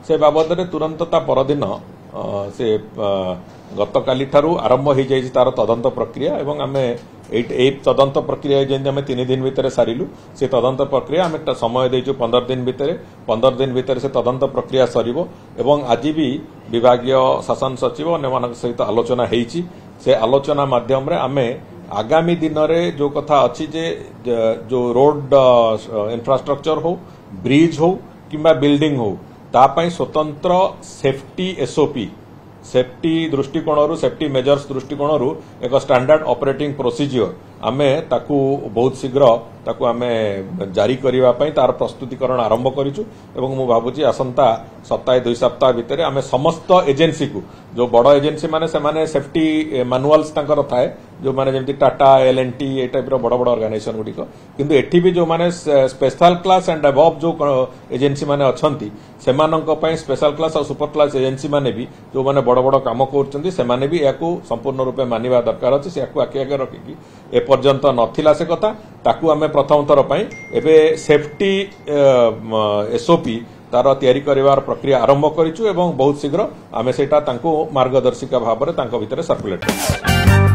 से बाबद में तुरंत ता परदिन से गतकाली ठारू आरंभ हो जाए तार तदंत प्रक्रिया एवं आमे तदंत प्रक्रिया जमी आम 3 दिन भितर सारिलु से तदंत प्रक्रिया आम समय देचु 15 दिन भितर से तदंत प्रक्रिया सरिबो एवं आज भी विभागीय शासन सचिव अन्य सहित आलोचना होईची से आलोचना माध्यम रे आमे आगामी दिन में जो कथा अच्छी जे जो रोड इंफ्रास्ट्रक्चर हो ब्रिज हो किंबा बिल्डिंग हो तापाई स्वतंत्र सेफ्टी एसओपी सेफ्टी दृष्टिकोण सेफ्टी मेजर्स दृष्टिकोण एक स्टैंडर्ड ऑपरेटिंग प्रोसीजर आमे ताकू बहुत शीघ्र ताकू आमे जारी करिवा पई तार प्रस्तुतिकरण आरंभ करिछु एवं मु भाबुची आसंता सप्ताह 2 सप्ताह भितर आमे समस्त एजेंसी को जो बड़ एजेंसी माने से माने सेफ्टी मैनुअल्स तांकर थाए जो माने जेमति टाटा एलएनटी ए टाइप रो बड़ बड़ ऑर्गेनाइजेशन गुडी को किंतु एठी भी जो माने स्पेशल क्लास एंड अबव जो एजेंसी माने अछंती सेमानंक पई स्पेशल क्लास और सुपर क्लास एजेंसी माने भी जो माने बड़ बड़ काम करचंती से माने भी याकू संपूर्ण रूपे मानिबा दरकार अछि से याकू आके आगे रखी ए पर्यंत नथिला से कथा ताकू आमे प्रथम थर पई एबे सेफ्टी एसओपी तार तैयारी करिवार प्रक्रिया आरंभ करिछु एवं बहुत शीघ्र आमे सेटा तांको मार्गदर्शिका भाबरे तांको भितरे सर्कुलेट